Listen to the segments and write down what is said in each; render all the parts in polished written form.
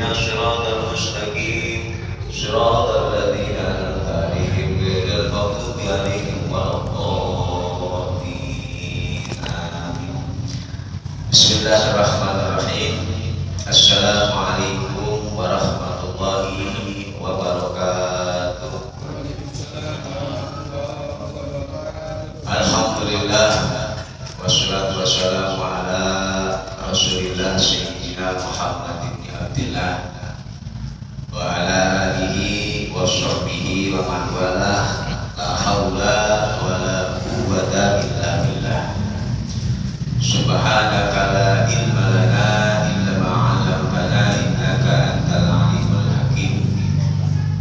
ihdinas siratal mustaqim siratal ladzina an'amta 'alaihim ghairil maghdubi 'alaihim waladdallin. Amin. Bismillahirrahmanirrahim. Assalamualaikum warahmatullahi wabarakatuh. Alhamdulillah wassalatu wassalamu ala Rasulillah Sayyidina Muhammad bin Abdillah wa ala alihi wa sahbihi wa man walah. La haula wa la quwwata illa billah. Subhanaka la ilma lana illa ma 'allamtana innaka antal alimul hakim.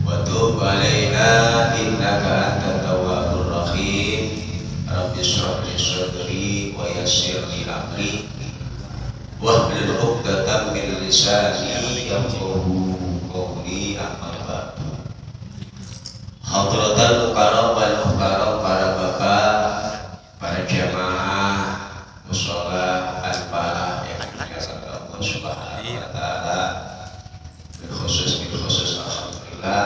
Wa tub 'alaina innaka antat tawwabur rahim. Rabbi shrah li sadri wa yassir li amri wahlul 'uqdatam min lisani yafqahu qawli. Amma ba'du. Hadratul mukarram wal mukarram, para bapak, para jamaah mushola al-falah yang dimuliakan Allah Subhanahu wa taala, khusus alhamdulillah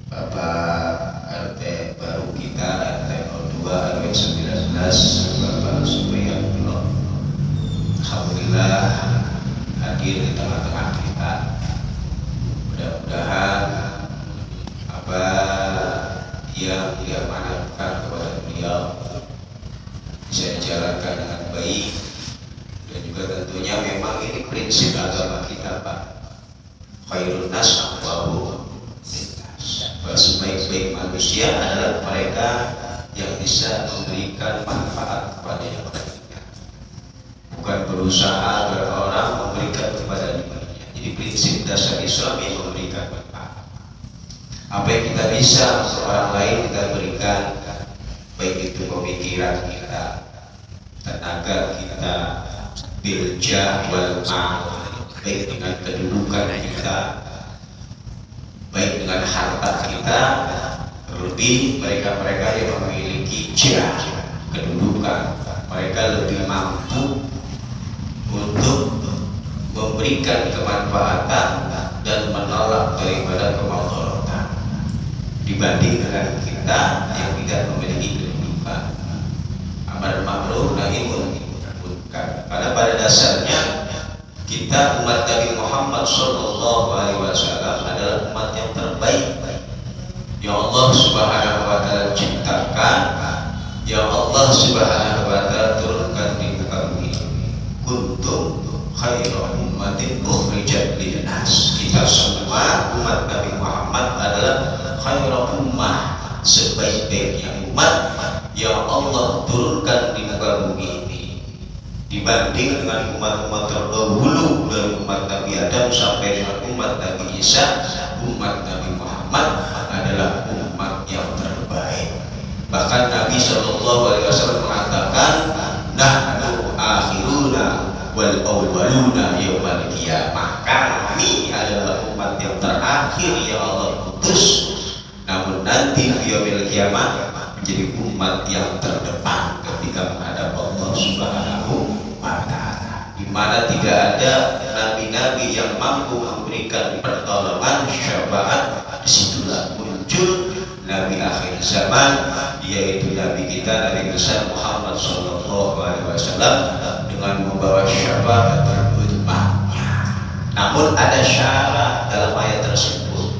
Bapak RT baru kita, RT 02 RW 19, Bapak Supriyatullah, alhamdulillah hadir di tengah-tengah kita. Mudah-mudahan apa yang diamanatkan kepada beliau bisa dijalankan dengan baik, dan juga tentunya memang ini prinsip agama kita, Pak. Khairun nas aqwamuhum linnas. Sebaik-baik manusia adalah mereka yang bisa memberikan manfaat kepada yang lainnya, bukan berusaha agar orang memberikan kepada dirinya. Jadi prinsip dasar Islam yang memberikan manfaat. Apa yang kita bisa untuk orang lain kita berikan, baik itu pemikiran kita, tenaga kita, biljah wal mal, baik dengan kedudukan kita, baik dengan harta kita. Terlebih mereka-mereka yang memiliki jah, kedudukan, mereka lebih mampu untuk memberikan kemanfaatan dan menolak daripada kemadharatan dibanding dengan kita yang tidak memiliki kedudukan. Amar ma'ruf nahi munkar. Karena pada dasarnya kita umat Nabi Muhammad SAW adalah umat yang terbaik yang Allah Subhanahu wa taala ciptakan, yang Allah Subhanahu wa taala turunkan di muka bumi. Kuntum khairu ummatin ukhrijat linnas. Kita semua umat Nabi Muhammad adalah khairu ummah, sebaik-baiknya umat yang Allah turunkan di muka bumi ini, dibanding dengan umat-umat terdahulu dari umat Nabi Adam sampai dengan umat Nabi Isa. Umat Nabi Muhammad adalah umat yang terbaik. Bahkan Nabi SAW mengatakan, nahnu akhiruna wal awwaluna yaumal qiyamah. Kami adalah umat yang terakhir yang Allah putus, namun nanti di yaumil qiyamah menjadi umat yang terdepan ketika menghadap Allah Subhanahu wa taala, di mana tidak ada nabi-nabi yang mampu memberikan pertolongan syafaat. Disitulah muncul nabi akhir zaman, yaitu nabi kita Nabi besar Muhammad SAW dengan membawa syafaatul ummahnya. Namun ada syarat dalam ayat tersebut.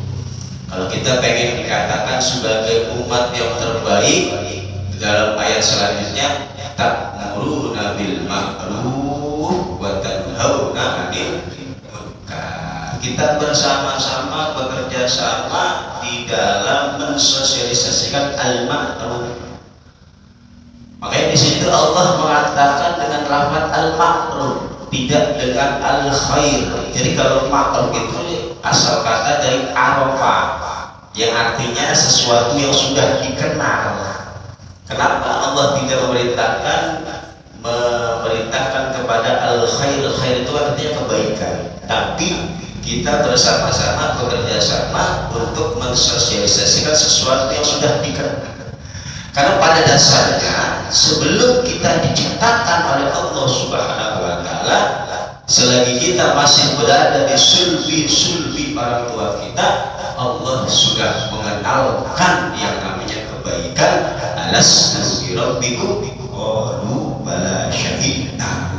Kalau kita pengen dikatakan sebagai umat yang terbaik, dalam ayat selanjutnya ta'muruna bil ma'ruf wa tanhauna 'anil munkar. Kita bersama-sama bekerja sama di dalam mensosialisasikan al-ma'ruf. Makanya di situ Allah mengatakan dengan lafaz al-ma'ruf, tidak dengan al-khair. Jadi kalau ma'ruf itu asal kata dari arafah, yang artinya sesuatu yang sudah dikenal. Kenapa Allah tidak memerintahkan kepada al-khair? Khair itu artinya kebaikan. Tapi kita bersama-sama bekerja sama untuk mensosialisasikan sesuatu yang sudah dikenal. Karena pada dasarnya sebelum kita diciptakan oleh Allah Subhanahu wa taala, Selagi kita masih berada di sulbi orang tua kita, Allah sudah mengenalkan yang namanya kebaikan. Alastu bi rabbikum qalu bala syahidna.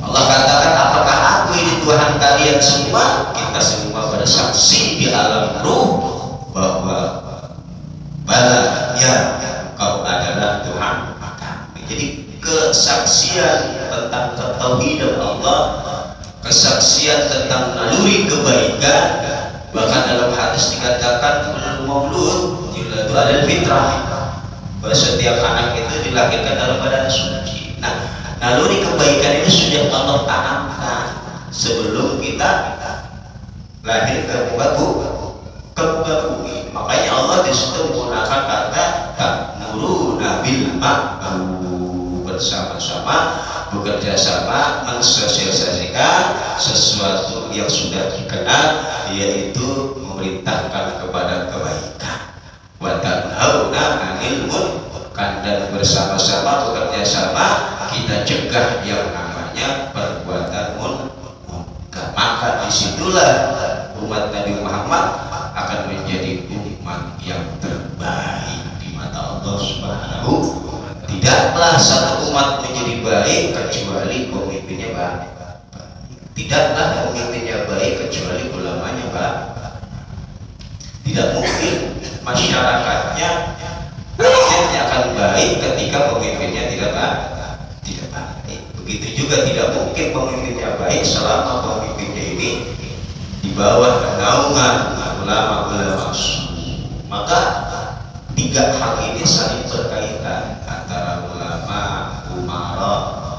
Allah katakan, apakah aku ini Tuhan kalian semua? Kita semua bersaksi di alam ruh bahwa bala, ya, kau adalah Tuhan kami. Jadi kesaksian tentang ketauhidan Allah, kesaksian tentang naluri kebaikan, bahkan dalam hadis dikatakan maulud itu adalah fitrah, bahwa setiap anak itu dilahirkan dalam badan suci. Nah, naluri kebaikan itu sudah Allah tanamkan sebelum kita lahir ke muka bumi. Makanya Allah disitu menggunakan kata ta'muruna bil ma'ruf, bersama-sama bekerja sama mensosialisasikan sesuatu yang sudah dikenal, yaitu memerintahkan kepada kebaikan. Wa tanhauna 'anil munkar, dan bersama-sama bekerja sama kita cegah yang namanya perbuatan munkar. Maka disitulah umat Nabi Muhammad akan menjadi umat yang terbaik di mata Allah Subhanahu. Tidaklah satu umat menjadi baik kecuali pemimpinnya baik. Tidaklah pemimpinnya baik kecuali ulamanya baik. Tidak mungkin masyarakatnya rakyatnya akan baik ketika pemimpinnya tidak baik. Begitu juga tidak mungkin pemimpinnya baik selama pemimpinnya ini di bawah naungan ulama-ulama. Maka tiga hal ini saling berkaitan, antara ulama, umara,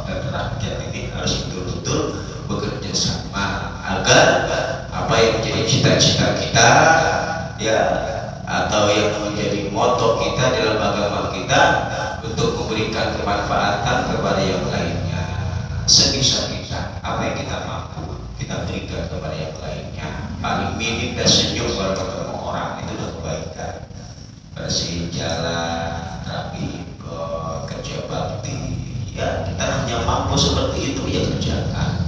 dan rakyat ini harus betul-betul bekerja sama agar apa yang menjadi cita-cita kita, ya, atau yang menjadi moto kita dalam agama kita untuk memberikan kemanfaatan kepada yang lainnya. Sebisa kita, apa yang kita mampu kita berikan kepada yang lainnya. Paling minim dan senyum kalau ketemu orang itu udah kebaikan. Bersih jalan, rapi, kerja bakti, ya kita hanya mampu seperti itu, ya kerjakan.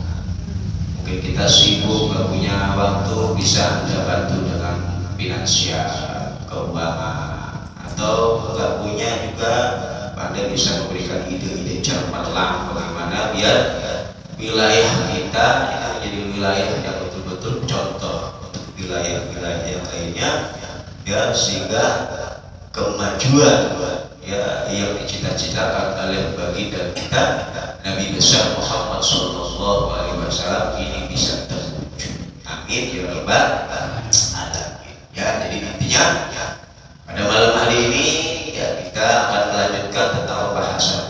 Mungkin kita sibuk, nggak punya waktu, bisa Anda bantu dengan finansial, keuangan, atau nggak punya juga Anda bisa memberikan ide-ide cemerlang bagaimana biar wilayah kita itu menjadi wilayah yang betul-betul contoh untuk wilayah-wilayah yang lainnya, ya, sehingga kemajuan, ya, yang dicita-citakan oleh baginda kita Nabi besar Muhammad Sallallahu Alaihi Wasallam ini bisa terwujud. Amin ya rabbal alamin. Ya, jadi intinya pada malam hari ini, ya, kita akan melanjutkan tentang pembahasan,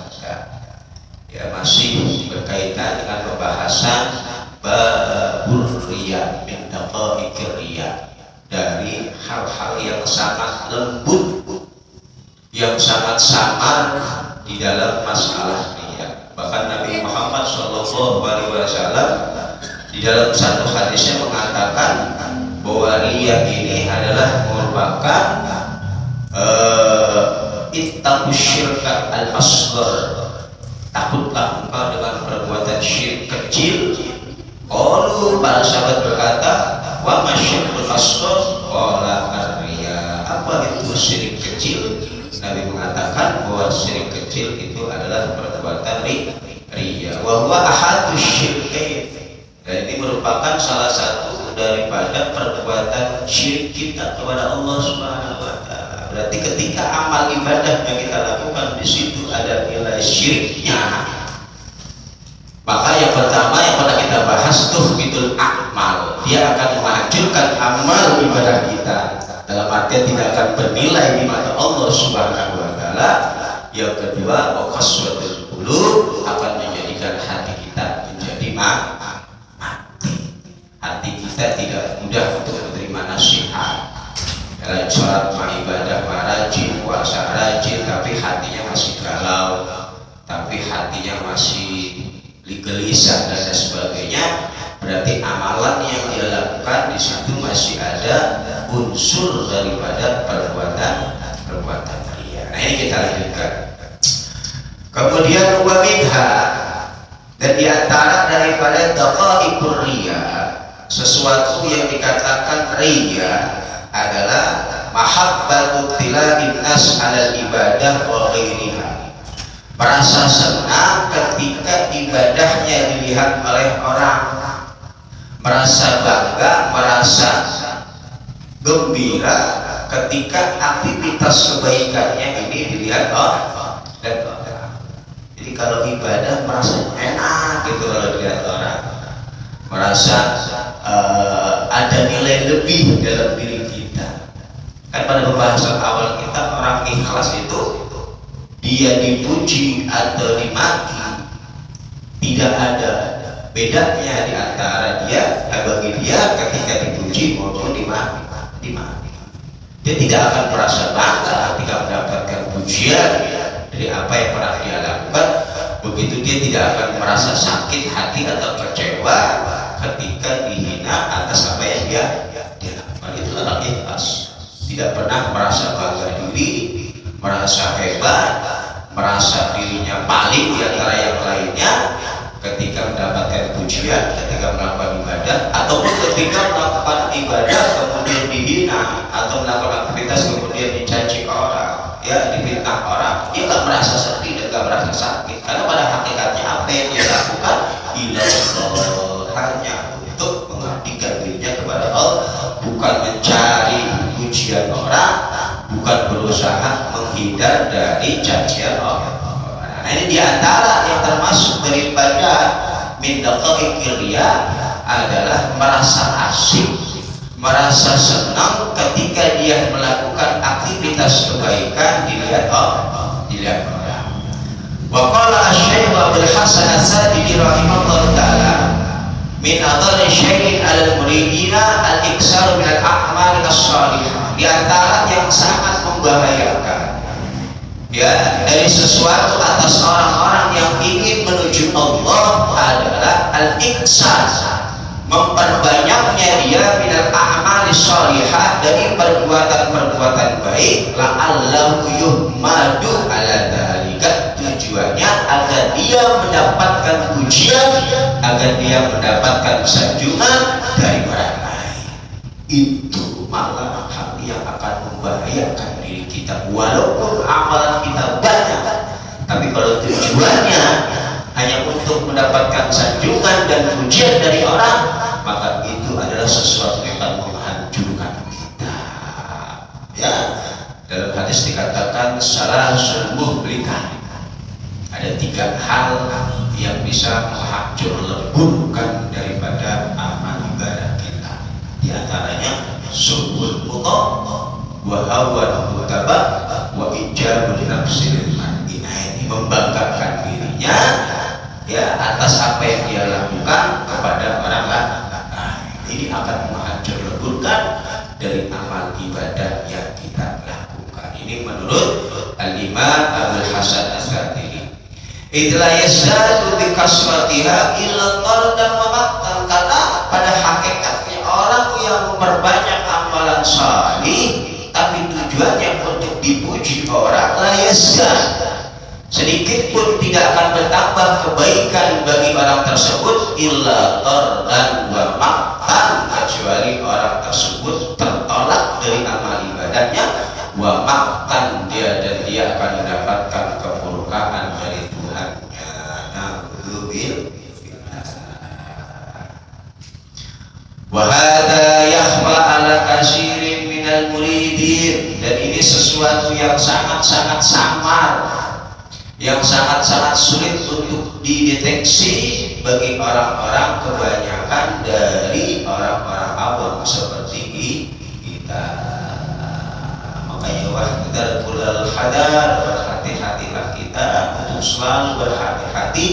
ya, masih berkaitan dengan pembahasan babur riya, min daqaiqir riya, dari hal-hal yang sangat lembut, yang sangat samar di dalam masalah riya. Bahkan Nabi Muhammad SAW di dalam satu hadisnya mengatakan bahwa riya ini adalah merupakan ittaqus syirka al-asghar, takutlah engkau dengan perbuatan syirik kecil. Qalu, para sahabat berkata, wa masyirkul asghar? Qala ar-riya. Apa itu syirik kecil? Nabi mengatakan bahwa syirik kecil itu adalah perbuatan riya. Wa huwa ahadus syirkain, dan ini merupakan salah satu daripada perbuatan syirik kita kepada Allah Subhanahu wa taala. Berarti ketika amal ibadah yang kita lakukan di situ ada nilai syiriknya, maka yang pertama yang pernah kita bahas tuhbitul amal, dia akan menghancurkan amal ibadah kita, dalam artian tidak akan bernilai di mata Allah Subhanahu wa taala. Yang kedua, qaswatul qulub, akan menjadikan hati kita menjadi mati. Hati kita tidak mudah untuk menerima nasihat. Dalam sholat ibadah rajin, puasa rajin, tapi hatinya masih galau, tapi hatinya masih gelisah dan sebagainya, berarti amalan yang dia lakukan di situ masih ada unsur daripada perbuatan riya. Nah, ini kita lanjutkan. Kemudian wabidha, Dan di antara daripada daqaiqur riya, sesuatu yang dikatakan riya adalah mahabbatu tilabin nas 'alal ibadah wa ghairiha. Merasa senang ketika ibadahnya dilihat oleh orang, merasa bangga, merasa gembira ketika aktivitas kebaikannya ini dilihat oleh orang. Jadi kalau ibadah merasa enak gitu kalau dilihat orang, merasa ada nilai lebih dalam diri kita. Kan pada pembahasan awal kita, orang ikhlas itu dia dipuji atau dimaki tidak ada bedanya di antara dia bagi dia ketika dipuji maupun dimaki. Dia tidak akan merasa bangga ketika mendapatkan pujian dari apa yang pernah dia lakukan. Begitu dia tidak akan merasa sakit hati atau kecewa ketika dihina atas apa yang dia lakukan. Itu orang ikhlas, tidak pernah merasa bangga diri, merasa hebat, merasa dirinya paling di antara yang lainnya ketika mendapatkan pujian, ketika melakukan ibadah, ataupun ketika melakukan ibadah kemudian dihina, atau melakukan aktivitas kemudian dicaci orang, ya difitnah orang. Dia nggak merasa sedih dan nggak merasa sakit, karena pada hakikatnya apa yang dia lakukan ilallah, hanya untuk mengabdikan dirinya kepada Allah, bukan mencari pujian orang, bukan berusaha menghindar dari cacian orang. Nah, ini diantara yang termasuk daripada min daqaiqir riya adalah merasa asik, merasa senang ketika dia melakukan aktivitas kebaikan dilihat orang. Wa qala asy-syaikh Abdul Hasan As-Sadili rahimahullah taala, min adalli syai'in 'alal muridina al-iksar min al-a'mal as-salihah. Di antara yang sangat membahayakan ya dari sesuatu atas orang-orang yang ingin menuju Allah adalah al-iksar, memperbanyaknya dia minal a'mali sholihah, dari perbuatan-perbuatan baik, la'allahu yuhmadu ala dzalika, tujuannya agar dia mendapatkan pujian, agar dia mendapatkan sanjungan dari orang lain. Itu malah hal yang akan membahayakan diri kita. Walaupun amalan kita banyak, tapi kalau tujuannya hanya untuk mendapatkan sanjungan dan pujian dari orang, maka itu adalah sesuatu yang akan menghancurkan kita. Ya, dalam hadis dikatakan salasul muhlikat, ada 3 hal yang bisa menghancur leburkan daripada amal ibadah kita. Di antaranya subul muta wa hawan mutaba wa ijabul nafsil mar'i. Ini membanggakan dirinya ya atas apa yang dia lakukan kepada orang lain. Ini akan menghancur leburkan dari amal ibadah yang kita lakukan. Ini menurut Al-Imam Abdul Hasan As-Sadili. Idla yazdadu bi kasratiha illa tardan wa maqtan, karena pada hakikatnya orang yang memperbanyak amalan salih tapi tujuannya untuk dipuji orang, la yazdad, sedikit pun tidak akan bertambah kebaikan bagi orang tersebut illa tardan wa maqtan, kecuali orang tersebut tertolak dari amal ibadahnya, wa maqtan, dan dia akan mendapatkan kemurkaan dari Tuhannya. Wa hadza yakhfa ala katsirin minal muridin, dan ini sesuatu yang sangat-sangat samar, yang sangat-sangat sulit untuk dideteksi bagi orang-orang kebanyakan dari orang-orang awam seperti kita. Makanya wahdharul hadar, berhati-hatilah kita untuk selalu berhati-hati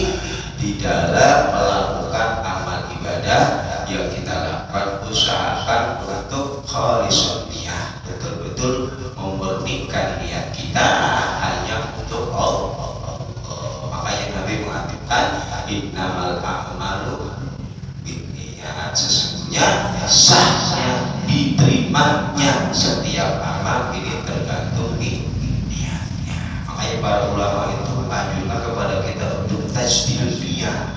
di dalam melakukan amal ibadah yang kita lakukan. Usahakan untuk khalisun niyah, betul-betul memurnikan niat kita hanya untuk Allah. Makanya Nabi mengatakan innamal a'malu binniyat, sesungguhnya sahnya diterimanya setiap amal ini tergantung di niatnya. Makanya para ulama itu menganjurkan kepada kita untuk tajdidul niat,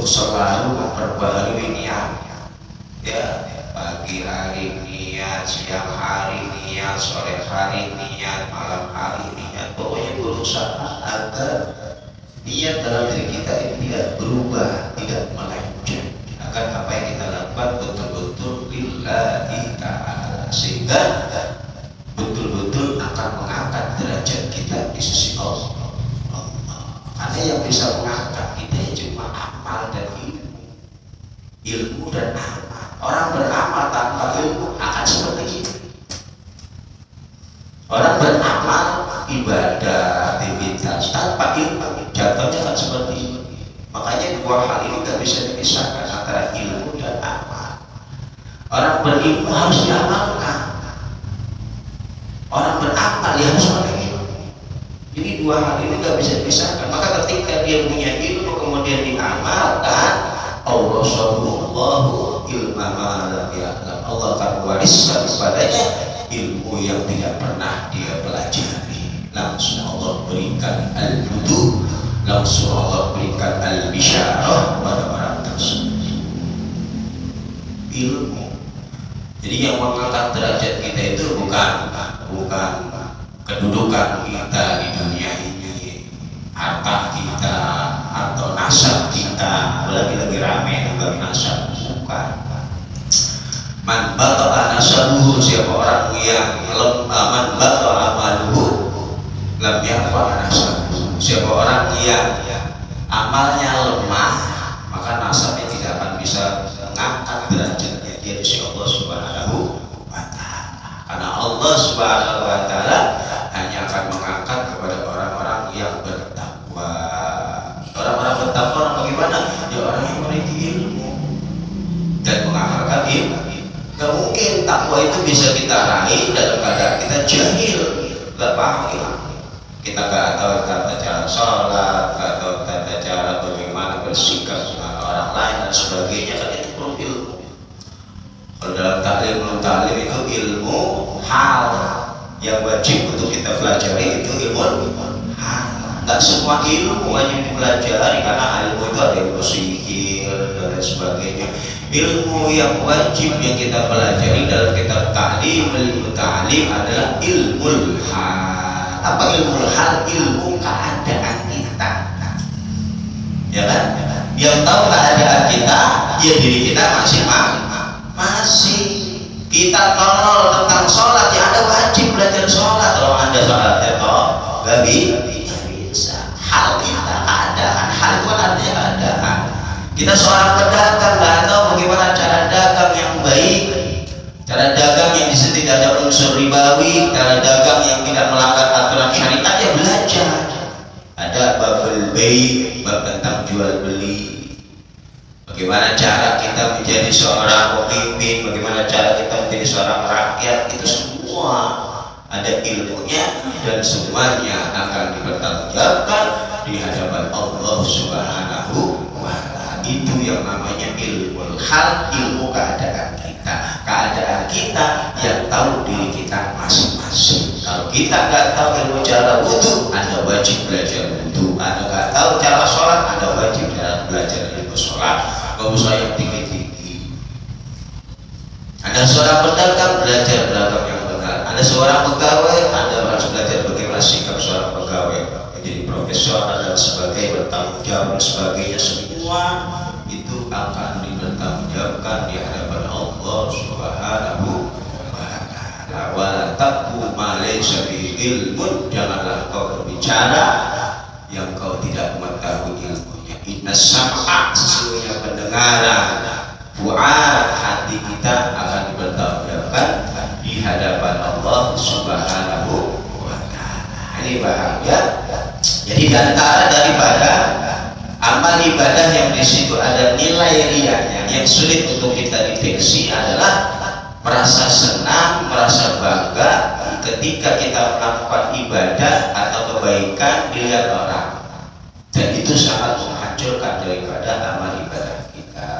untuk selalu memperbarui niat, ya, pagi hari niat, siang hari niat, sore hari niat, malam hari niat, pokoknya berusaha agar niat dalam diri kita ini tidak berubah, tidak melenceng, agar apa yang kita lakukan betul-betul lillahi ta'ala, sehingga betul-betul akan mengangkat derajat kita di sisi Allah. Karena yang bisa mengangkat kita cuma amal dan ilmu dan amal. Orang beramal tanpa ilmu akan seperti ini. Orang beramal ibadah, aktivitas tanpa ilmu jatuhnya akan seperti ini. Makanya dua hal ini tidak bisa dipisahkan antara ilmu dan amal. Orang berilmu harus diamalkan. Orang beramal dia harus mengilmu. Jadi dua hal ini tidak bisa dipisahkan. Maka ketika dia punya ilmu kemudian diamalkan, Allah subhanahu ilma ma lam ya'lam, Allah akan mewariskan kepadanya ilmu yang tidak pernah dia pelajari. Langsung Allah berikan al-budu, langsung Allah berikan al-bisyarah kepada orang tersebut. Ilmu. Jadi yang mengangkat derajat kita itu bukan kedudukan kita di dunia ini, harta kita atau nasab kita, lagi rame tentang nasab, bukan. Man bata'a nasabuhu, siapa orang yang man bata'a amaluhu lam yarfa' nasabuhu, siapa orang yang amalnya lemah maka nasabnya tidak akan bisa mengangkat derajatnya dia di sisi Allah Subhanahu wa ta'ala. Karena Allah Subhanahu wa ta'ala hanya akan mengangkat kepada orang-orang yang bertakwa. Orang-orang bertakwa orang bagaimana? Ya orang yang memiliki ilmu dan mengamalkan ilmu. Gak mungkin takwa itu bisa kita raih dalam keadaan kita jahil, gak paham ilmu. Kita gak tahu tata cara sholat, gak tahu tata cara bagaimana bersikap dengan orang lain dan sebagainya, kan itu perlu ilmu. Kalau dalam taklim itu ilmu hal yang wajib untuk kita pelajari, itu ilmu hal. Gak semua ilmu wajib dipelajari, karena ilmu itu ada ilmu sihir dan sebagainya. Ilmu yang wajib yang kita pelajari dalam kitab ta'lim, ilmu ta'lim adalah ilmu hal. Apa ilmu hal? Ilmu keadaan kita, ya kan? Yang tahu keadaan kita, ya diri kita masih kita nol tentang sholat, ya Anda wajib belajar sholat. Kalau Anda sholatnya gak bisa. Hal kita keadaan, hal itu artinya keadaan. Kita seorang pedagang nggak tahu bagaimana cara dagang yang baik, cara dagang yang disitu tidak ada unsur ribawi, cara dagang yang tidak melanggar aturan syariat, ya belajar. Ada babul baik, bab tentang jual beli. Bagaimana cara kita menjadi seorang pemimpin, bagaimana cara kita menjadi seorang rakyat, itu semua ada ilmunya dan semuanya akan dipertanggungjawabkan di hadapan Allah Subhanahu wa ta'ala. Itu yang namanya ilmu hal, ilmu keadaan kita. Keadaan kita yang tahu diri kita masing-masing. Kalau kita nggak tahu ilmu cara wudhu, Anda wajib belajar wudhu. Anda nggak tahu cara sholat, Anda wajib belajar ilmu sholat. Gak usah yang tinggi-tinggi. Anda seorang pedagang, belajar dagang yang benar. Anda seorang pegawai, Anda harus belajar bagaimana sikap seorang pegawai, menjadi profesional dan sebagainya, bertanggung jawab dan sebagainya. Semua itu akan dipertanggungjawabkan di hadapan Allah Subhanahu wa ta'ala. Wala taqfu ma laysa bihi ilmun, janganlah kau berbicara yang kau tidak mengetahui ilmunya. Inna sam'a, sesungguhnya pendengaran, fu'ad, hati kita akan dipertanggungjawabkan di hadapan Allah Subhanahu wa ta'ala. Ini bahagia. Jadi antara daripada amal ibadah yang di situ ada nilai riyanya yang sulit untuk kita deteksi adalah merasa senang, merasa bangga ketika kita melakukan ibadah atau kebaikan dilihat orang, dan itu sangat menghancurkan daripada amal ibadah kita.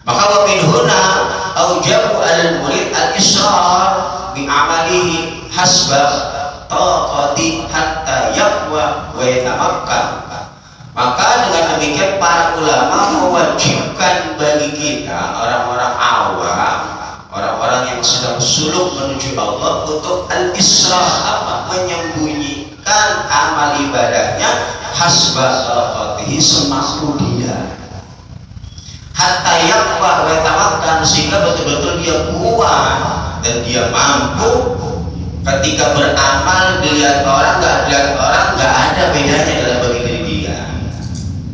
Maka wa min huna aujabu al-murid al-israr bi amalihi hasba taqati hatta yaqwa wa yatamakkan. Maka dengan demikian para ulama mewajibkan bagi kita orang-orang awam, orang-orang yang sedang suluk menuju Allah untuk al-isra', menyembunyikan amal ibadahnya hasba taqatihi, semampu dia, hatta yaqwa wa tamakkan, sehingga betul-betul dia kuat dan dia mampu ketika beramal dilihat orang nggak ada bedanya dalam bagi diri dia,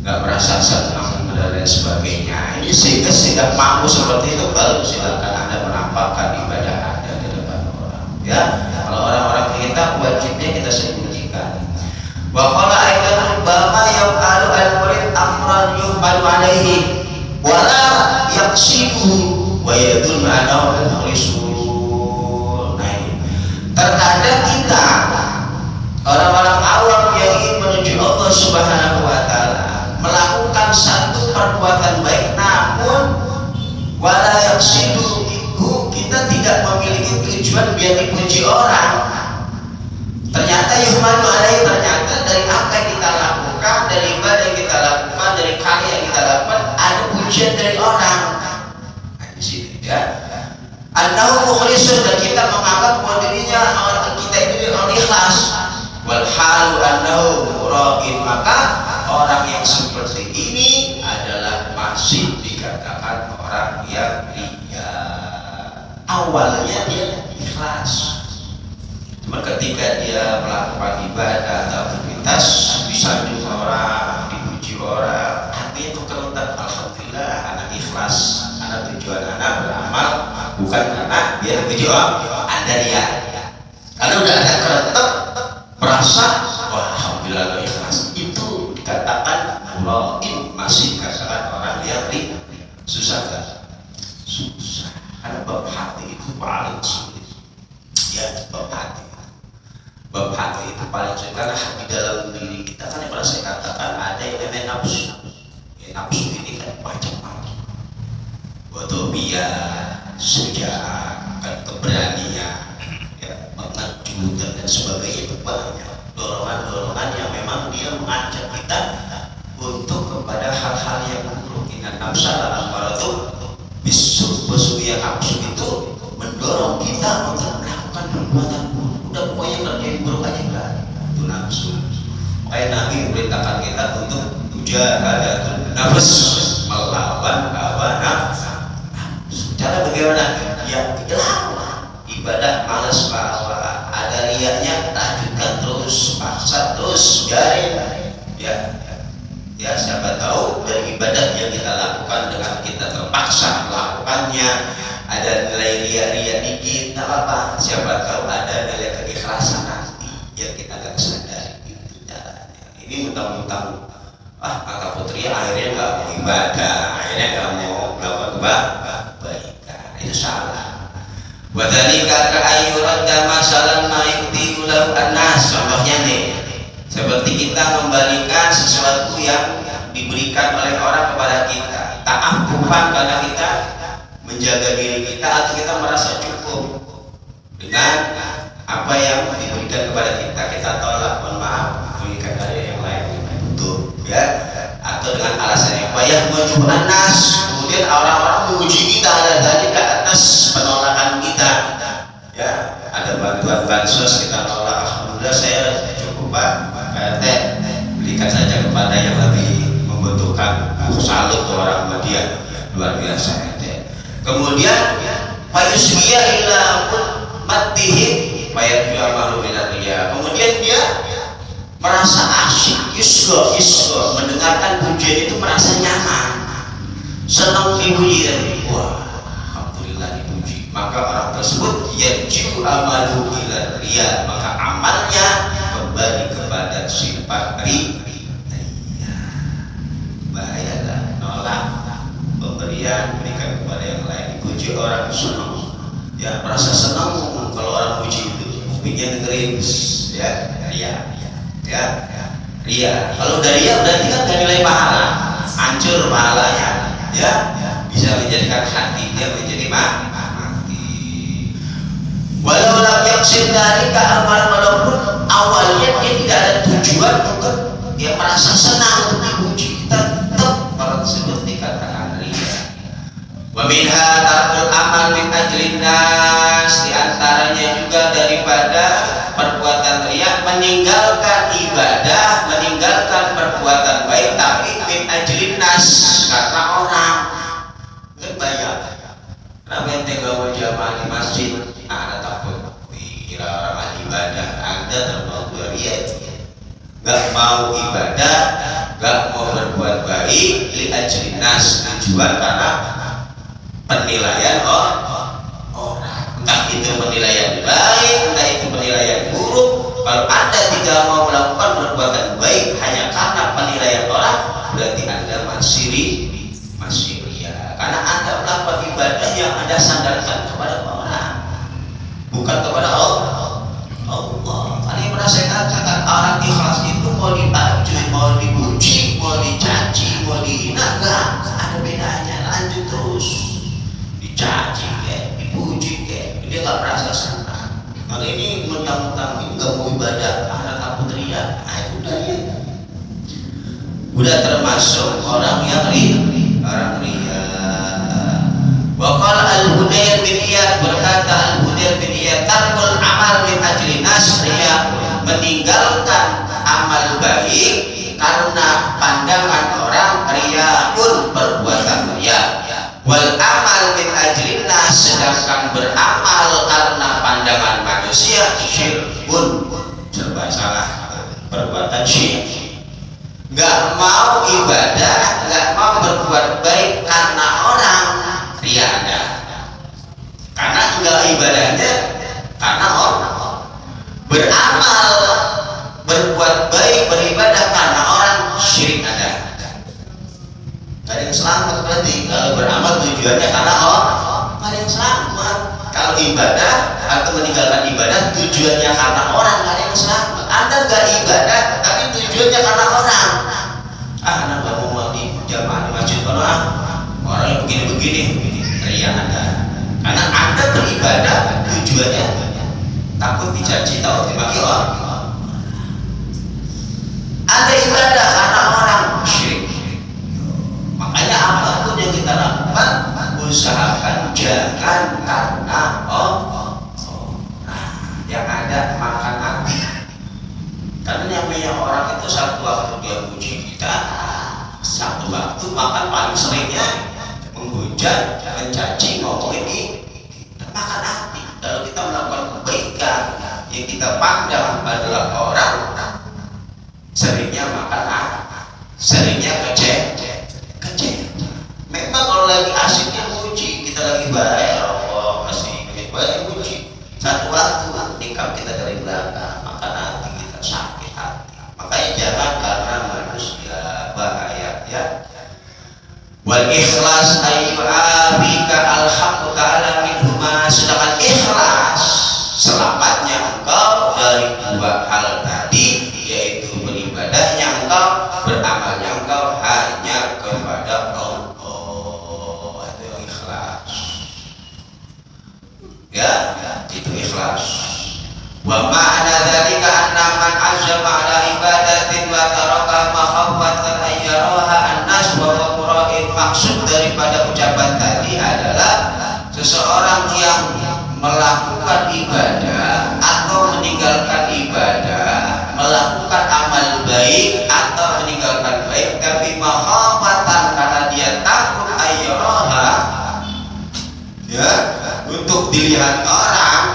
nggak merasa senang dan lain sebagainya. Ini sehingga mampu seperti itu, baru silakan Anda menampakkan ibadah Anda di depan orang. Ya, kalau orang-orang kita wajibnya kita sembunyikan. Wa qala aidan rubbama yaf'alu al-murid amran yuqbalu alaihi wa la yaqsidu wa yadullu annahu mukhlisun. Terkadang kita orang-orang awam yang ingin menuju Allah Subhanahu wa taala melakukan satu perbuatan baik, namun wala yaqsidu, kita tidak memiliki tujuan biar dipuji orang. Ternyata yuhmadu alaihi, ternyata dari apa yang kita lakukan, dari ibadah yang kita lakukan, dari karya yang kita lakukan, ada pujian dari orang. Nah, di sini ya. Annahu mukhlisun, dan kita menganggap bahwa dirinya orang kita ini orang ikhlas. Wal halu annahu muraqin, maka orang yang seperti ini adalah masih dikatakan orang yang riya. Awalnya dia ikhlas, cuma ketika dia melakukan ibadah atau aktivitas disanjung orang, dipuji orang, hatinya itu kerentak. Alhamdulillah, anak ikhlas, anak tujuan anak beramal bukan karena biar dipuji orang, ada dia. Kalau udah ada kerentak, merasa wah alhamdulillah ikhlas, itu dikatakan murain, masih dikatakan orang yang riya. Susah kan? Susah, karena bab hati itu paling sulit. Ya, bab hati itu paling sulit, karena di dalam diri kita kan yang pernah saya katakan ada yang namanya nafsu. Ya, nafsu ini kan macam-macam, wadobiyah, syuja'ah, kan keberanian, ya, mengaju dan sebagainya. Itu banyak dorongan-dorongan yang memang dia mengajak kita untuk kepada hal-hal yang buruk. Inna nafsa la'amaratu bisu, yang nafsu itu mendorong kita untuk melakukan perbuatan buruk. Udah pokoknya kerjain buruk aja enggak, itu nafsu. Makanya Nabi memerintahkan kita untuk mujahadatul nafs, melawan hawa nafsu. Cara bagaimana? Ya lawan. Ibadah malas lawan, ada riyanya, lanjutkan terus, paksa terus, biarin. Ya, siapa tahu dari ibadah yang kita lakukan dengan kita terpaksa melakukannya ada nilai ria-ria dikit, tak apa. Siapa tahu ada nilai keikhlasan nanti yang kita nggak sadari. Itu caranya. Ini mentang-mentang kata putri akhirnya nggak mau ibadah, akhirnya nggak mau melakukan kebaikan. Itu salah. Wadhalika ka'ayyuran damasalan ma'ikti ulau annas. Contohnya nih, seperti kita membalikan sesuatu yang diberikan oleh orang kepada kita, ta'affufan karena kita menjaga diri kita, atau kita merasa cukup dengan apa yang diberikan kepada kita, kita tolak, mohon maaf, berikan dari yang lain butuh, ya, atau dengan alasan yang payah menuju anas, kemudian orang-orang memuji kita dari ke atas penolakan kita, ya, ada bantuan bansos kita nolak, alhamdulillah saya cukup Pak PRT, berikan saja kepada yang lebih membutuhkan. Salut orang Muhammadiyah, luar biasa. Kemudian fayusbiya ila matihim fayarju amalu minal riya. Kemudian dia merasa asyik, yusgo mendengarkan pujian itu, merasa nyaman, senang dipuji. Wah, alhamdulillah dipuji. Maka orang tersebut yarju amalu minal riya, maka amalnya kembali kepada sifat riya. Bahaya, nolak pemberian, berikan kepada yang lain, dipuji orang senang, ya, merasa senang kalau orang puji itu, kupingnya dengerin, ya, ria. Kalau dari ria berarti kan gak nilai pahala, hancur pahalanya, ya, bisa menjadikan hatinya menjadi mati. Walau lam yaksin dari keamalan, walaupun awalnya dia tidak ada tujuan untuk dia merasa senang untuk dipuji, kita tetap orang tersebut dikatakan riya. Wa minha tarkul amal min ajlin nas, di antaranya juga daripada perbuatan riya meninggalkan ibadah, meninggalkan perbuatan baik tapi min ajlin nas, karena orang. Kan banyak. Kenapa ente gak mau jamaah di masjid? Anda takut dikira orang ahli ibadah. Anda termasuk riya. Gak mau ibadah, gak mau berbuat baik li ajlin nas, tujuan karena penilaian orang. Entah itu penilaian baik, entah itu penilaian buruk. Kalau Anda tidak mau melakukan perbuatan baik hanya karena penilaian orang, berarti Anda masih riya. Karena Anda melakukan ibadah yang Anda sandarkan kepada orang, bukan kepada Allah. Karena yang pernah saya katakan, orang ikhlas itu mau dipuji, mau dipuji, mau dicaci, mau dihina, enggak ada bedanya. Lanjut terus, dicaci kayak, dipuji kayak, dia nggak merasa senang. Kalau ini mentang-mentang ini nggak mau ibadah, anak takut riya, itu udah ya. Udah termasuk orang yang orang riya. Waqala Al-Hudair bin Iyad, berkata Al-Hudair bin Iyad, tarkul amal min ajli nas riya, meninggalkan amal baik karena pandangan orang, riya pun perbuatan riya. Wal amal min ajli nas, sedangkan beramal karena pandangan manusia, syirkun, serba salah, perbuatan syirik. Gak mau ibadah, gak mau berbuat baik karena orang, riya ada. Karena enggak ibadahnya karena orang. Beramal, berbuat baik, beribadah karena orang, syirik ada. Gak ada yang selamat berarti. Kalau beramal tujuannya karena orang, gak ada yang selamat. Kalau ibadah atau meninggalkan ibadah tujuannya karena orang, gak ada yang selamat. Anda gak ibadah tapi tujuannya karena orang. Anda gak mau mandi jamaah di masjid karena orang yang begini-begini, riya ada. Karena Anda beribadah tujuannya takut dicaci, takut dimaki orang. Ada ibadah karena orang, syirik. Makanya apapun yang kita lakukan, usahakan jangan karena orang. Yang ada makan hati. Karena namanya orang itu satu waktu dia puji kita, satu waktu makan paling seringnya menghujat, mencaci, ngomongin ini, makan hati. Kalau kita melakukan kebaikan yang kita pandang adalah orang, seringnya makan hati, seringnya kecewa. Memang kalau lagi asiknya puji, kita lagi baik, Allah masih baik puji. Satu waktu nikam kita dari belakang, makan hati kita sakit hati. Makanya jangan karena manusia, bahaya ya. Wal ikhlas ayyu'abika al-haqqu ta'ala minhuma, sedangkan ikhlas selamatnya engkau dari dua hal tadi, yaitu beribadahnya engkau, beramalnya engkau hanya kepada Allah. Itu ikhlas ya, itu ikhlas. Wa ma'na dzalika anna man azama ala ibadatin wa taraka mahabbatan ayyaraha an-nas wa qura'in. Maksud daripada ucapan tadi adalah seseorang yang melakukan ibadah atau meninggalkan ibadah, melakukan amal baik atau meninggalkan baik, tapi mahabbatan karena dia takut ayyaraha, ya, untuk dilihat orang,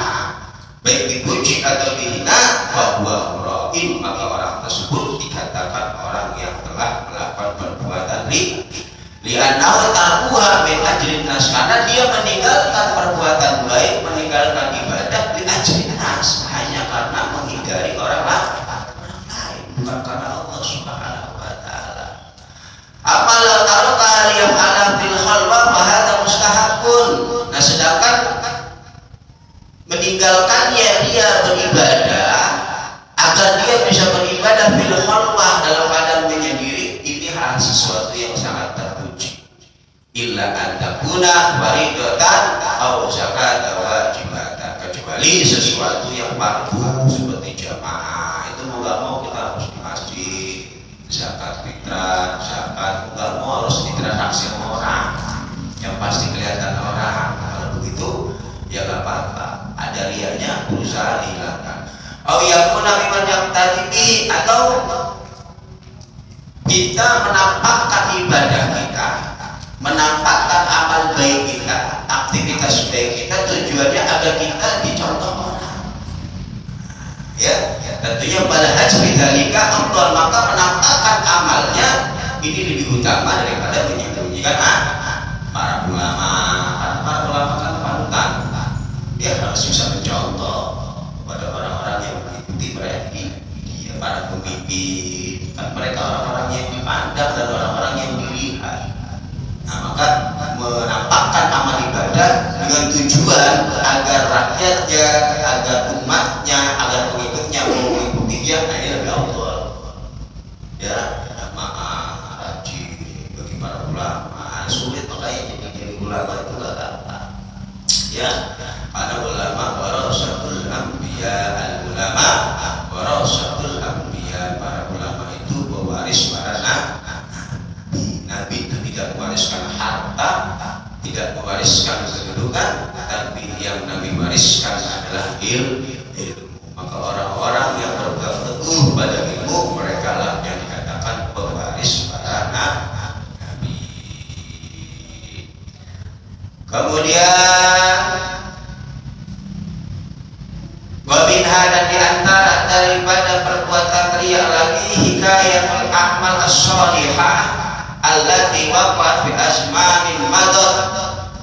baik dipuji atau dihina, bahwa mura'in, maka orang tersebut dikatakan orang yang telah melakukan perbuatan li'annahu tarkuha min ajlin nas, karena dia meninggalkan perbuatan baik, meninggalkan ibadah li ajlin nas, hanya karena menghindari orang lain, bukan karena Allah Subhanahu wa ta'ala. Amalau taruka liyam ala fil khalwa bahada mustahabun. Nah, sedangkan meninggalkannya dia beribadah agar dia bisa beribadah fil khalwah, dalam keadaan menyendiri, ini hal sesuatu yang sangat terpuji. Illa antakuna waridatan au zakata wajibatan, kecuali sesuatu yang fardu seperti jamaah, itu mau gak mau kita harus di masjid. riyanya berusaha dihilangkan. Au yakuna mimman yaqtadi, atau kita menampakkan ibadah kita, menampakkan amal baik kita, aktivitas baik kita, tujuannya agar kita dicontoh orang. Ya, tentunya pada haji bidzalika afdal, maka menampakkan amalnya ini lebih utama daripada menyembunyikan para ulama. Para ulama kan panutan, dia harus bisa mencontoh kepada orang-orang yang mengikuti mereka, para pemimpin, kan mereka orang-orang yang dipandang dan orang-orang yang dilihat. Nah, maka menampakkan amal ibadah dengan tujuan agar rakyatnya, agar umatnya, agar pengikutnya mau mengikuti dia, nah ini lebih afdal. Ya, rajin bagi para ulama, sulit makanya jadi ulama itu gak gampang. Ya, karena ulama warasatul anbiya, al ulama warasatul anbiya, para ulama itu pewaris para nabi. Nabi itu tidak mewariskan harta, tidak mewariskan kedudukan, tapi yang Nabi wariskan adalah ilmu. Maka orang-orang yang berpegang teguh pada ilmu, mereka lah yang dikatakan pewaris para nabi. Kemudian wabinha, dan diantara daripada perbuatan riya lagi hikayatul a'mal as-salihah allati waqa'at fi azmanin madat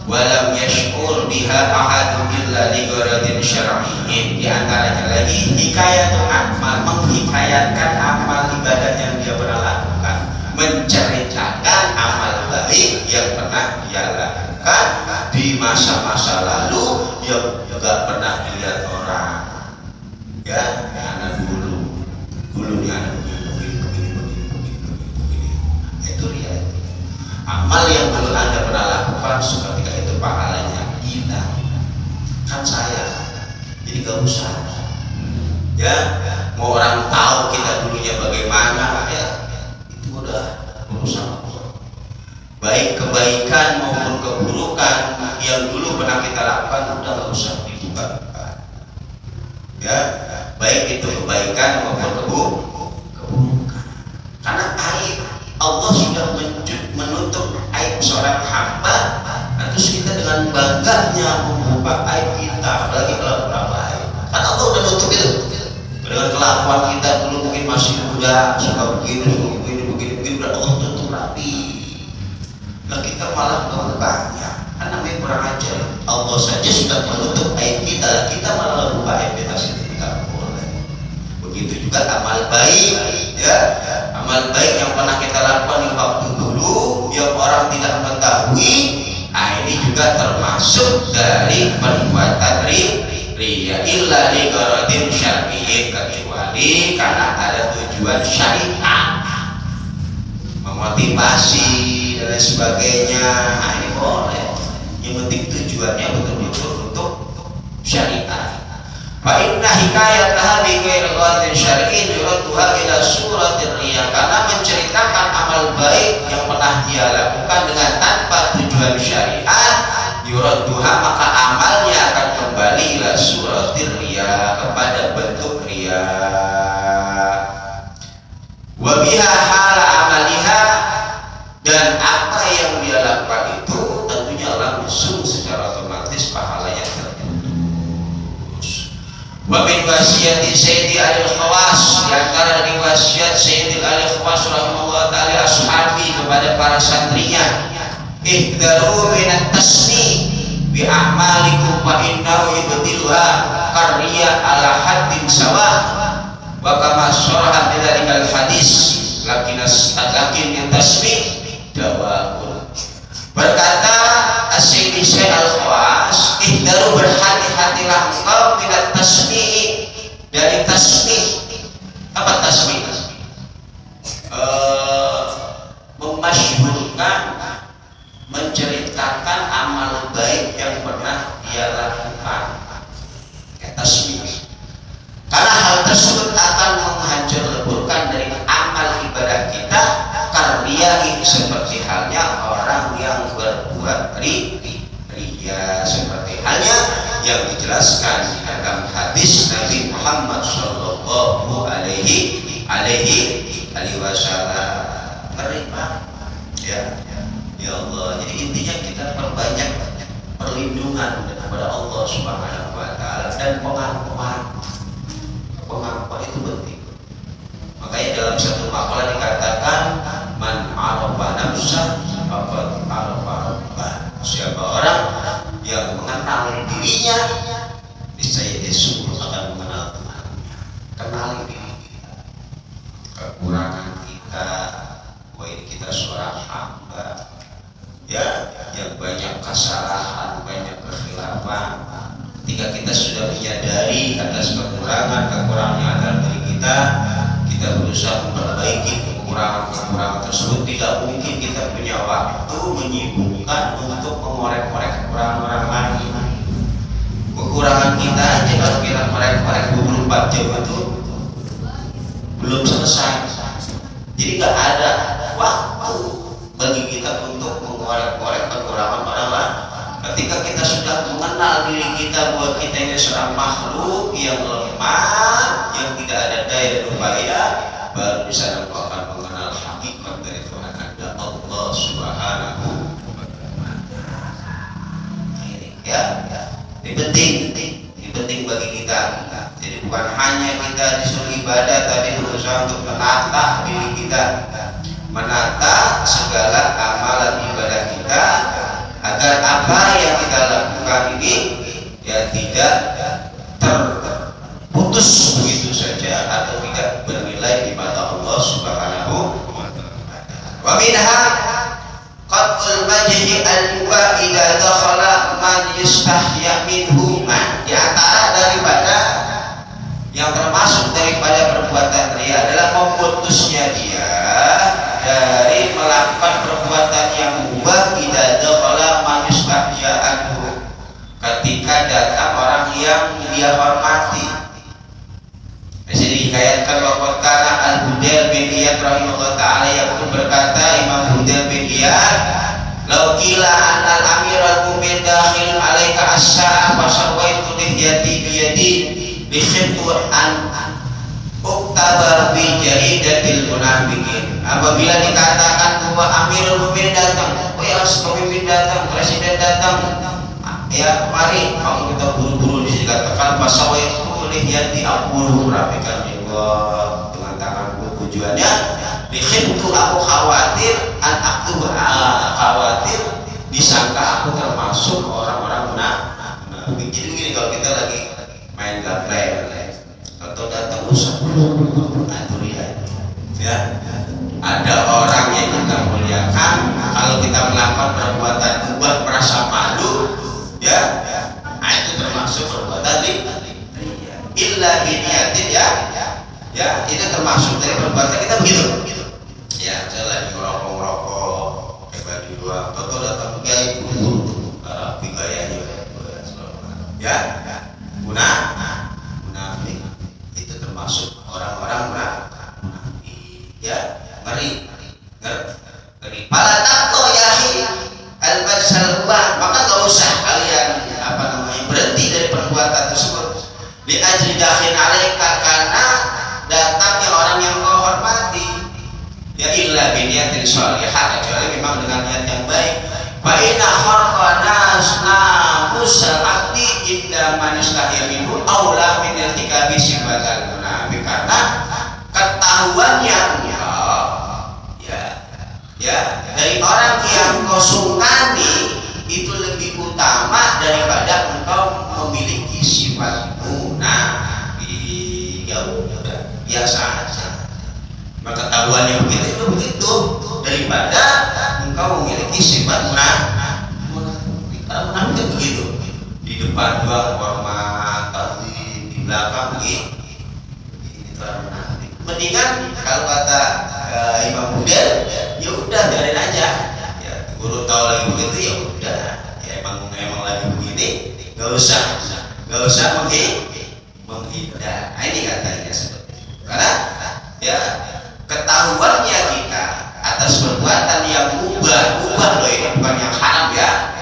wa lam yash'ur biha ahadun illa li gharadin syar'iyyin. Di antaranya lagi hikayatul a'mal, menghikayatkan amal ibadah yang dia pernah lakukan, menceritakan amal baik yang pernah dia lakukan di masa-masa lalu yang juga pernah dilihat orang. Ya, anak dulu nih anak begini. Itu dia. Amal yang dulu Anda pernah lakukan seketika itu pahalanya hilang. Kan saya, jadi gak usah. Ya, mau orang tahu kita dulunya bagaimana, ya itu udah urusan Allah. Baik kebaikan maupun keburukan yang dulu pernah kita lakukan udah gak usah dibuka. Ya, baik itu kebaikan maupun keburukan. Karena aib Allah sudah menutup aib seorang hamba, terus kita dengan bangganya membuka aib kita, apalagi kalau baik. Karena Allah udah nutup itu. Dengan kelakuan kita dulu mungkin masih muda, suka begini, Allah tutup rapi. Nah, kita malah membukanya, karena memang kurang ajar. Allah saja sudah menutup aib kita, kita malah membuka aib kita sendiri. Begitu juga amal baik, ya, amal baik yang pernah kita lakukan di waktu dulu yang orang tidak mengetahui, nah ini juga termasuk dari perbuatan riya illa li gharadin syar'iyyin, kecuali karena ada tujuan syariat, memotivasi dan lain sebagainya, nah ini boleh. Yang penting tujuannya betul-betul untuk syariat. Fa inna hikayataha bi ghairi ghadin syar'in yuradduha ila suratir riya, karena menceritakan amal baik yang pernah dia lakukan dengan tanpa tujuan syariat, yuradduha, maka amalnya akan kembali ila suratir riya, kepada bentuk riya. Wa biha hala amaliha, dan apa yang dia lakukan itu tentunya langsung secara otomatis pahalanya terputus. Wa min wasiyati Sayyidi Al-Khawas, di antara dari wasiat Sayyidi Al-Khawas rahimahullah ta'ala ashabi kepada para santrinya, ihdaru minat tasni bi a'malikum wa innahu yubtiluha qarriya ala haddin sawa wa kama syaraha bidzalika al-hadis lakin yang tasmi dawakul. Berkata Sayyidi Syekh Al-Khawas, ihdaru, berhati-hatilah engkau tidak tasmi, dari tasmi. Apa tasmi? Memasyhurkan, menceritakan amal baik yang pernah dia lakukan. Tasmi. Karena hal tersebut akan menghancur leburkan dari amal ibadah kita, karya seperti halnya orang yang berbuat riya, seperti halnya yang dijelaskan di dalam hadis Nabi Muhammad Shallallahu Alaihi Wasallam. Terima ya, ya Allah. Jadi intinya kita perbanyak perlindungan kepada Allah Subhanahu Wa Taala dan pengakuan itu penting. Makanya dalam satu makalah dikatakan man arafa nafsah faqad arafa rabbah. Siapa orang yang mengenal dirinya, niscaya dia sungguh akan mengenal Tuhan. Kenali diri kita, kekurangan kita, bahwa ini kita seorang hamba ya, yang banyak kesalahan, banyak kekhilafan. Ketika kita sudah menyadari atas kekurangan yang ada dalam diri kita berusaha memperbaiki kekurangan tersebut. Tidak mungkin kita punya waktu menyibukkan untuk mengorek-orek kekurangan orang lain. Kekurangan kita aja kalau kita ngorek-orek 24 jam itu belum selesai. Jadi nggak ada waktu bagi kita untuk mengorek-orek kekurangan orang lain. Ketika kita sudah mengenal diri kita bahwa kita ini seorang makhluk yang lemah, yang tidak ada daya upaya, baru bisa engkau akan mengenal hakikat dari Tuhan Anda, Allah Subhanahu wa Ta'ala. Ya, ini penting bagi kita. Jadi bukan hanya kita disuruh ibadah, tapi berusaha untuk menata diri kita, menata segala amalan ibadah kita, agar apa yang kita lakukan ini ya tidak terputus begitu saja atau tidak bernilai di mata Allah Subhanahu wa Ta'ala. Wa minha qatul majhi al-wa idza dakhala man yastahya minhu ma. Di antara daripada yang termasuk daripada perbuatan riya adalah memutusnya dia dari melakukan perbuatan yang mubah idza dakhala man yastahya anhu, ketika datang orang yang dia hormati. Jadi dikayatkan waqad kana al-Budail bin Iyad rahimahullah ta'ala yang berkata, Imam Budail bin Iyad, law qila anna al-amir al-mu'min dakhilun alaika as-sa'a fa sawaitu lihyati bi yadi bi khiftu an uktabar bi jaridatil munafiqin. Apabila dikatakan bahwa Amirul Mukminin datang, oh ya, pemimpin datang, presiden datang, ya mari kamu kita buru-buru dikatakan pasawai lihat di aku rapikan juga dengan tanganku. Tujuannya dikhiftu, aku khawatir, an aku khawatir disangka aku termasuk orang-orang munafik. Jadi begini, kalau kita lagi main gaplek atau datang usah itu lihat ya, ada orang yang kita muliakan, kalau kita melakukan perbuatan mubah merasa malu ya, itu termasuk perbuatan illa biniyatin ya, itu termasuk dari perbuatan kita begitu ya. Saya lagi ngerokok hebat di luar, atau datang kiai rapi gayanya ya, munafik itu termasuk orang-orang munafik ya, ngeri. Pala takto yahi al-majsal, maka nggak usah kalian berhenti dari perbuatan tersebut. Di ajli dakhin alaika, karena datangnya orang yang kau hormati ya, illa biniyatin shalihah, kecuali memang dengan niat yang baik. Fa inna kharqanasna musal akti inda man yastahya minhu aula min irtikabi sifatal munafiq, karena ketahuannya ya dari orang yang kau sungkani itu lebih utama daripada engkau memiliki sifat munafik. Ya udah, biasa aja. Maka ketahuannya begitu daripada engkau memiliki sifat munafik. Karena munafik begitu, di depan dua hormat, tapi di belakang begitu. Itu orang munafik. Mendingan kalau kata Imam Budail, ya udah biarin aja. Ya, guru tahu lagi begitu, ya udah. Ya emang lagi begini, nggak usah menghindar. Nah, ini katanya seperti itu. Karena ya ketahuannya kita atas perbuatan yang ubah loh, ini bukan yang haram ya,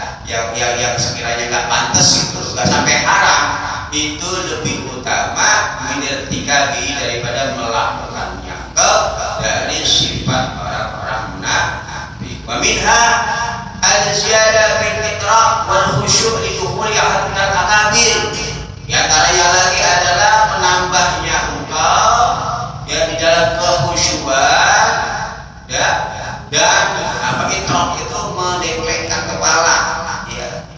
yang sekiranya nggak pantas gitu, nggak sampai haram. daripada melakukannya. Dari sifat orang-orang munafik. Wa minha al-ziyadah bil iqrar wal khusyu' li dukhuli ahadil akabir. Di antaranya lagi adalah menambahnya engkau ya di dalam kekhusyuan ya, dan apa iqrar itu mendengklengkan kepala ya.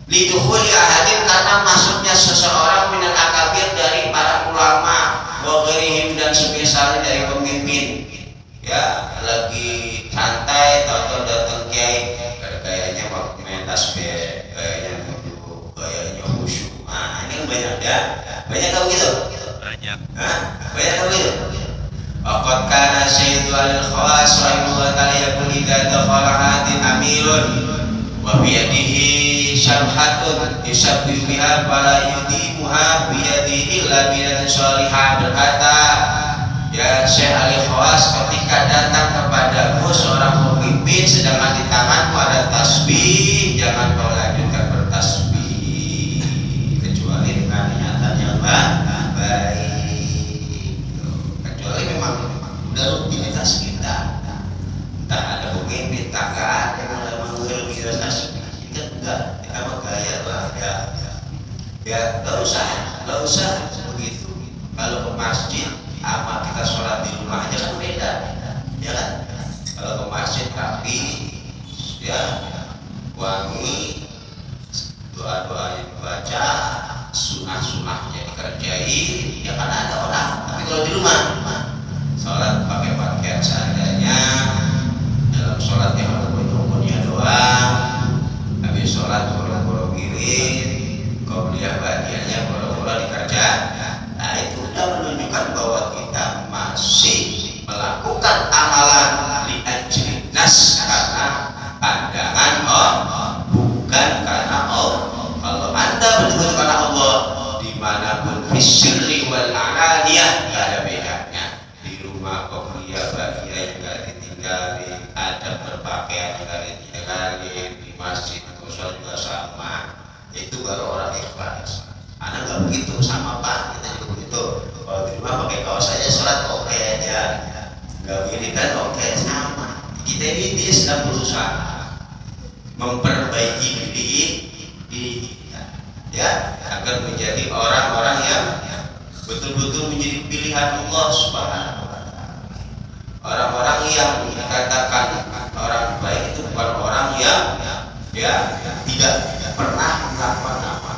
Li dukhuli ahadin karena masuknya seseorang minal akabir dari para ulama wa ghairihim dan semisalnya dari pemimpin ya, lagi santai atau datang kiai gayanya waktu main tasbih, gayanya duduk, gayanya khusyuk. Nah, ini banyak ya. Banyak kamu gitu? Banyak. Hah? Banyak kamu gitu? Waqad kana Sayyidul Al-Khawas rahimahullah ta'ala yaqul idza dakhala hadin amirun wa bi yadihi syarhatun yusabbihu biha fala yudimuha bi yadihi illa bi salihah. Berkata ya Syekh Al-Khawas, ketika datang kepadamu seorang pemimpin sedangkan di tanganmu ada tasbih, jangan kau lanjutkan bertasbih kecuali dengan niatan yang baik, kecuali memang udah rutinitas kita, entah ada pemimpin, tak ada yang mengeluh tasbih, kita enggak, kita mah gaya lah ya, nggak usah begitu. Kalau ke masjid sama kita sholat di rumah aja kan beda, ya kan? Kalau ke masjid rapi, ya wangi, doa-doa yang dibaca, sunnah-sunnahnya dikerjain, ya kan ada orang. Tapi kalau di rumah, sholat pakai pakaian seadanya, dalam sholat yang ada rukunnya doang, habis sholat boro-boro giring, qobliyah ba'diyahnya boro-boro dikerja. Nah itu sudah menunjukkan bahwa kita masih melakukan amalan li ajli nas, karena pandangan Allah, bukan karena Allah. Kalau Anda betul-betul karena Allah, dimanapun fisirri wal alaniyah nggak ada bedanya. Di rumah qobliyah ba'diyah nggak ditinggalin, adab berpakaian nggak ditinggalin, di masjid sholat juga sama. Itu baru orang ikhlas. Anak nggak begitu, sama Pak, kita juga begitu. Kalau di rumah pakai kaos saja sholat oke aja, nggak begini kan oke, sama. Kita ini dia sedang berusaha memperbaiki diri ya, agar menjadi orang-orang yang betul-betul menjadi pilihan Allah Subhanahu wa Ta'ala. Orang-orang yang dikatakan orang baik itu bukan orang yang ya tidak pernah melakukan apa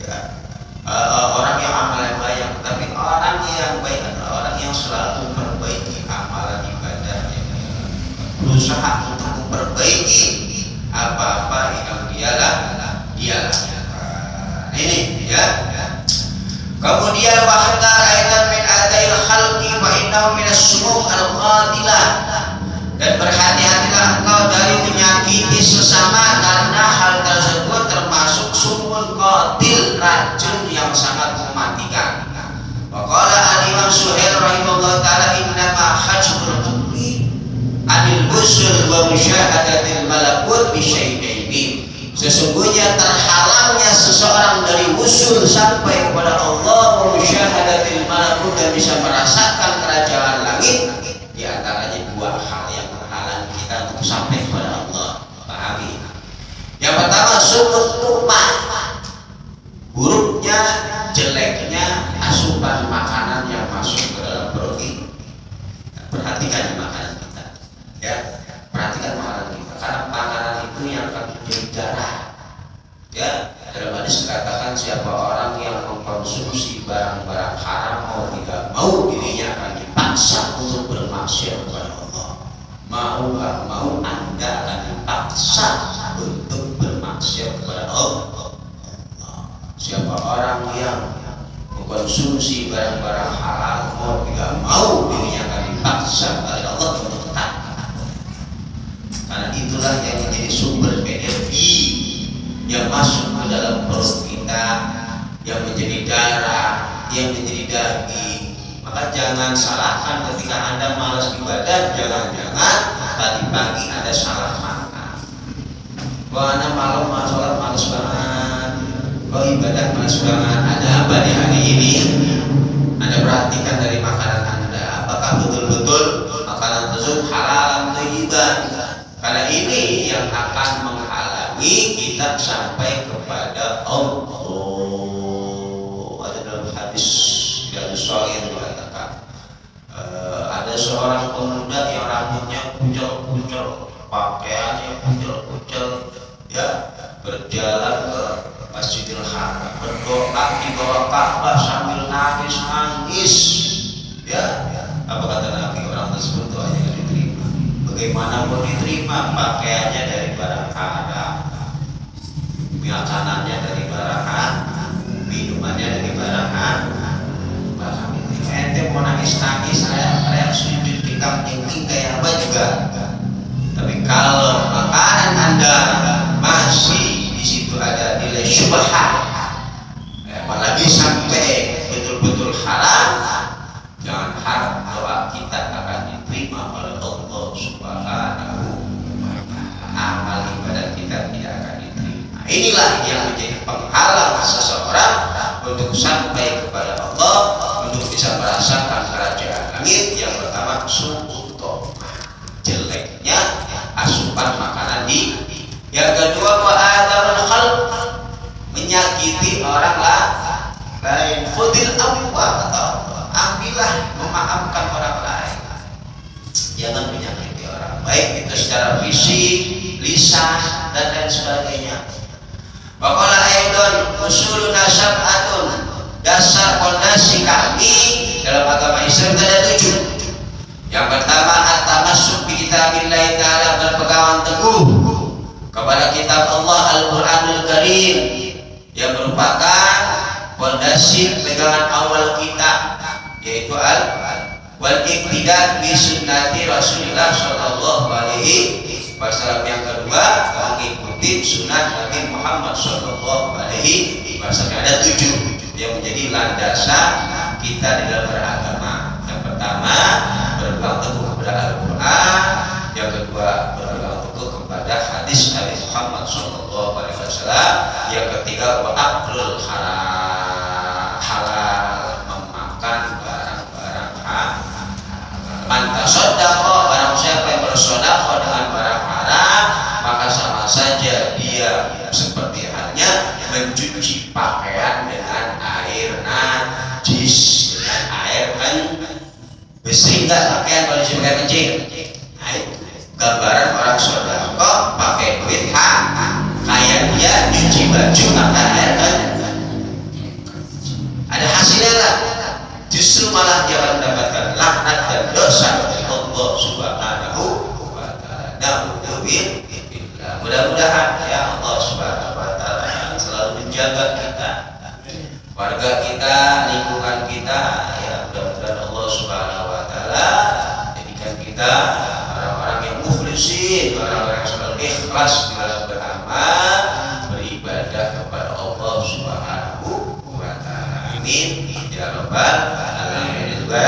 ya, orang yang amalnya baik, tapi orang yang baik adalah orang yang selalu memperbaiki amalan ibadahnya, berusaha untuk memperbaiki apa-apa yang dia lakukan. Ini ya. Kemudian wahda aidan min adail khalqi wa innahu min as-sumum al-qatilah. Dan berhati-hatilah engkau dari menyakiti sesama, karena hal tersebut termasuk sumun qatil, racun yang sangat mematikan. Wa qala al-Imam Suhail rahimahullah ta'ala innama hajbul qalbi anil usul wa musyahadatil malakut bi syai'aini. Sesungguhnya terhalangnya seseorang dari usul sampai kepada Allah, wa musyahadatil malakut, dan bisa merasakan kerajaan langit. Di antaranya dua hal yang menghalangi kita untuk sampai kepada Allah. Pahami? Yang pertama sumut tu'mah, buruknya, jeleknya asupan makanan yang masuk ke dalam perut kita. Perhatikan makanan kita ya, perhatikan makanan kita, karena makanan itu yang akan menjadi darah ya. Dalam hadis dikatakan siapa orang yang mengkonsumsi barang-barang haram, mau tidak mau dirinya akan dipaksa untuk bermaksiat kepada Allah. Mau gak mau Anda akan dipaksa untuk bermaksiat kepada Allah. Siapa orang yang mengkonsumsi barang-barang halal, mau tidak mau dirinya akan dipaksa kepada Allah untuk taat. Karena itulah yang menjadi sumber energi yang masuk ke dalam perut kita, yang menjadi darah, yang menjadi daging. Maka jangan salahkan ketika Anda malas ibadah, jangan-jangan tadi pagi Anda salah makan. Wah, Anda malam sholat malas banget, kok ibadah malas banget. Ada apa di hari ini? Anda Anda perhatikan dari makanan Anda, apakah betul-betul makanan tersebut halal thayyiban. Karena ini yang akan menghalangi kita sampai kepada Allah. Ada dalam hadis yang sahih mengatakan ada seorang pemuda yang rambutnya kucel-kucel, pakaiannya kucel-kucel, ya, berjalan ke Masjidil Haram, berdoa di bawah Ka'bah sambil nangis, ya. Apa kata Nabi? Orang tersebut doanya tidak diterima. Bagaimana mau diterima? Pakaiannya dari barang haram, makanannya dari barang haram, minumannya dari barang haram. Ente mau nangis-nangis, saya sujud di kamping kayak apa juga. Tapi kalau makanan Anda masih di situ ada nilai syubhat, apalagi sampai betul-betul haram, jangan harap doa kita akan diterima oleh Allah Subhanahu wa Ta'ala. Amal ibadah kita tidak akan diterima. Inilah yang menjadi penghalang seseorang untuk sampai kepada Allah, untuk bisa merasakan kerajaan langit. Yang pertama, su'ut tomah, jeleknya asupan makanan di. Yang kedua, wa'adarul khalq, menyakiti orang lain. Khudil afwa, ambillah, memaafkan orang lain. Jangan menyakiti orang, baik itu secara fisik, lisan, dan lain sebagainya. Waqala aidon usuluna sab'atun, dasar fondasi kami dalam agama Islam ada 7. Yang pertama, at-tamassuk bi kitabillah ta'ala, berpegang teguh kepada kitab Allah Al-Qur'anul Karim, yang merupakan fondasi pegangan awal kita, yaitu wal iqtida bi sunnati Rasulullah sallallahu alaihi wasallam. Yang kedua, mengikuti sunnah Nabi Muhammad sallallahu alaihi wasallam. Ada 7 yang menjadi landasan kita di dalam beragama. Yang pertama, berpegang teguh kepada Al-Quran. Yang kedua, berpegang teguh kepada hadis Nabi Muhammad sallallahu alaihi wasallam. Yang ketiga, wa aklul halal, memakan barang-barang halal. Man tasaddaqa, barang siapa yang bersedekah dengan barang haram, maka sama saja dia seperti halnya mencuci pakaian dengan air najis, dengan air bersih. Enggak pakaian kalau dicuci pakai kencing. Nah, itu gambaran orang sedekah pakai duit kayak dia nyuci baju pakai air ada hasilnya lah. Justru malah dia akan mendapatkan laknat dan dosa dari Allah Subhanahu wa Ta'ala. Mudah-mudahan ya Allah Subhanahu wa Ta'ala selalu menjaga kita, warga kita, lingkungan kita, ya mudah-mudahan Allah Subhanahu wa Ta'ala jadikan kita orang-orang yang mukhlisin, orang-orang yang selalu ikhlas di dalam beramal, beribadah kepada Allah Subhanahu wa Ta'ala. Amin ya rabbal alamin. Juga